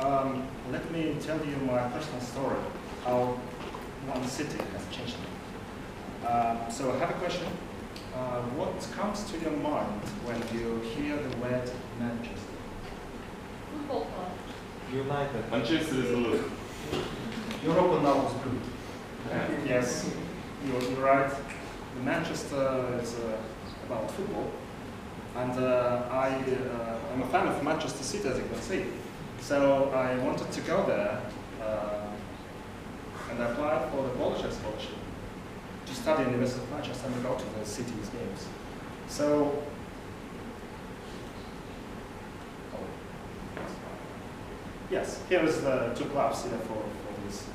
Let me tell you my personal story, how one city has changed me. So I have a question. What comes to your mind when you hear the word Manchester? Football club. United. Manchester is blue. Europa now is blue. Yes, you're right. Manchester is about football. And I'm a fan of Manchester City, as you can see. So I wanted to go there and I applied for the Polish scholarship to study in the University of Manchester and go to the city's games. So, yes, here is the two clubs here for this,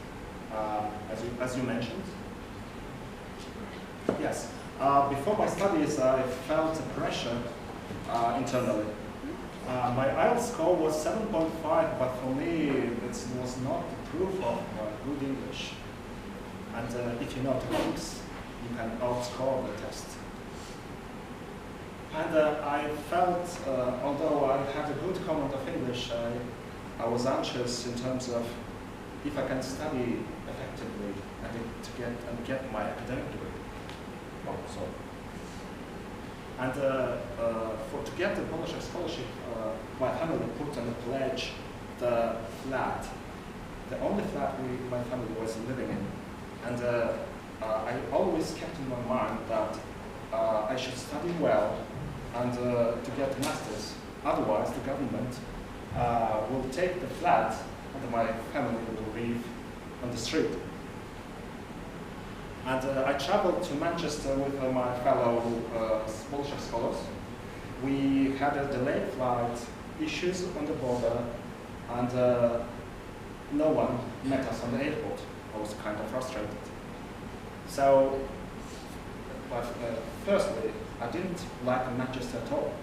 as you mentioned. Yes, before my studies, I felt the pressure internally. My IELTS score was 7.5, but for me, it was not proof of good English. And if you know techniques, you can outscore the test. And I felt, although I had a good command of English, I was anxious in terms of if I can study effectively and get my academic degree. And to get the Polish scholarship, my family put on a pledge the flat, the only flat my family was living in. And I always kept in my mind that I should study well and to get a master's. Otherwise, the government will take the flat and my family will live on the street. And I traveled to Manchester with my fellow Polish scholars. We had a delayed flight, issues on the border, and no one met us on the airport. I was kind of frustrated. So, firstly, I didn't like Manchester at all.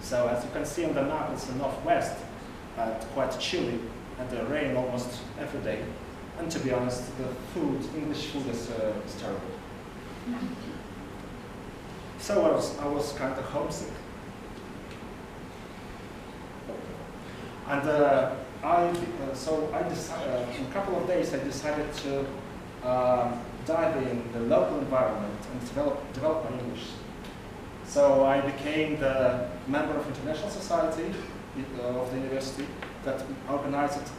So, as you can see on the map, it's the northwest, quite chilly, and the rain almost every day. And to be honest, the food, English food is terrible. So I was kind of homesick. And I decided, in a couple of days, I decided to dive in the local environment and develop my English. So I became the member of International Society of the university that organized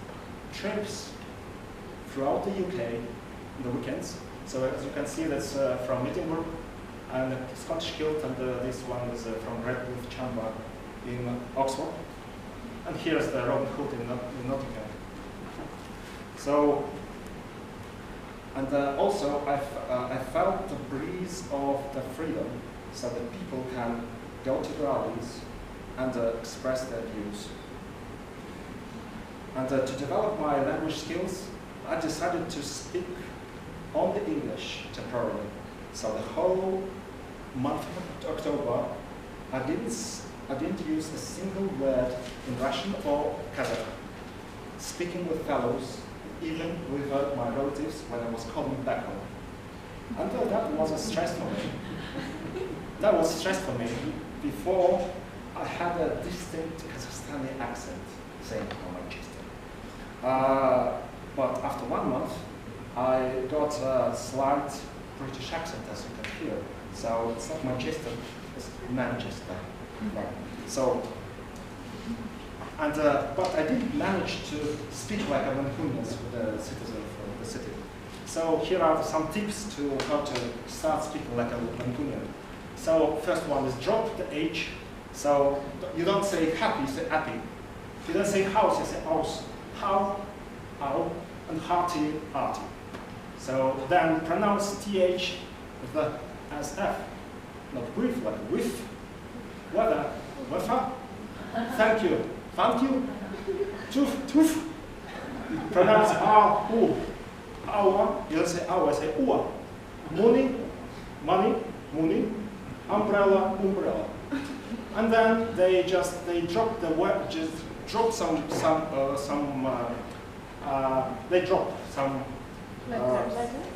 trips throughout the UK in the weekends. So as you can see, that's from Edinburgh and Scottish Kilt, and this one is from Redcliffe Chamber in Oxford. And here's the Robin Hood in Nottingham. So, and also I felt the breeze of the freedom, so that people can go to the rallies and express their views. And to develop my language skills, I decided to speak only English temporarily. So the whole month of October, I didn't use a single word in Russian or Kazakh. Speaking with fellows, even with my relatives when I was coming back home. And that was a stress for me. That was stress for me. Before, I had a distinct Kazakhstani accent, saying how Manchester. But after 1 month, I got a slight British accent, as you can hear. So it's not Manchester, it's Manchester. Right. So, and but I didn't manage to speak like a Mancunian with the citizen of the city. So here are some tips to how to start speaking like a Mancunian. So first one is drop the H. So you don't say happy, you say happy. You don't say house, you say house. How, and hearty, hearty. So then pronounce TH with the as F, not with, like with. Weather, weather. Thank you, thank you. Tooth, tooth. Pronounce R, U. Hour, you don't say hour, say ua. Money, money, money. Umbrella, umbrella. And then they drop the word, just drop they drop some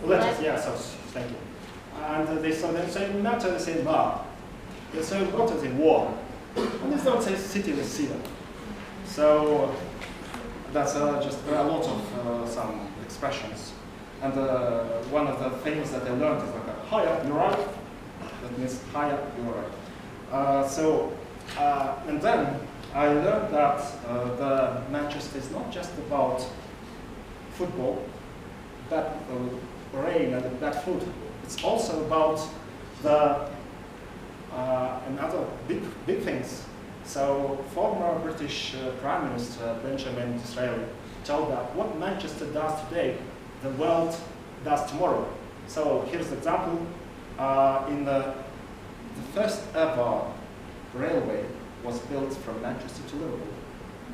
letters. Yeah, so thank you. And they say matter, they say ma. They say water, they say war. And they don't say city, they see them. So That's just a lot of some expressions. And one of the things that I learned is like, hiya, you're right. That means hiya, you're right. And then I learned that the Manchester is not just about football, bad rain and bad food. It's also about the another big things. So former British Prime Minister Benjamin Disraeli told that what Manchester does today, the world does tomorrow. So here's an example. In the first ever railway was built from Manchester to Liverpool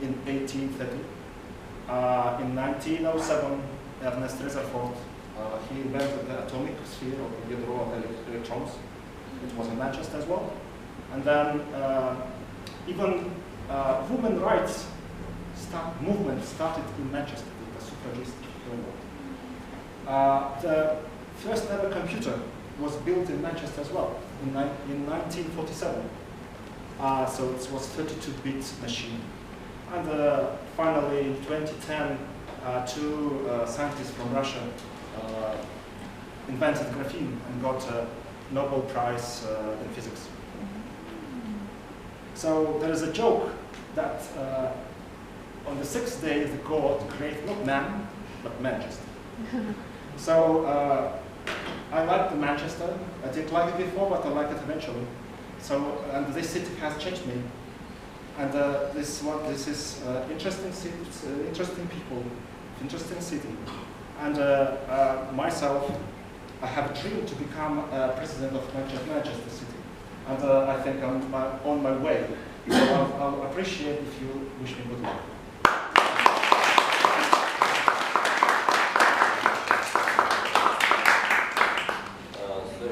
in 1830. In 1907, Ernest Rutherford he invented the atomic sphere or the ядро of electrons. It was in Manchester as well. And then even women's rights movement started in Manchester with the suffragist movement. The first ever computer was built in Manchester as well in 1947. So it was 32-bit machine. And finally, in 2010, two scientists from Russia invented graphene and got a Nobel Prize in physics. So there is a joke that on the sixth day, the God created not man, but Manchester. So I like the Manchester. I didn't like it before, but I like it eventually. So and this city has changed me. And this is interesting city, interesting people, interesting city. And myself, I have a dream to become president of Manchester City. And I think I'm on my way. So I'll appreciate if you wish me good luck.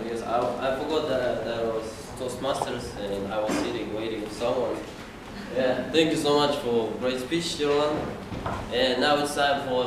Yes, I forgot that there was Toastmasters and I was sitting waiting for someone. Yeah, thank you so much for a great speech, Yerlan. And now it's time for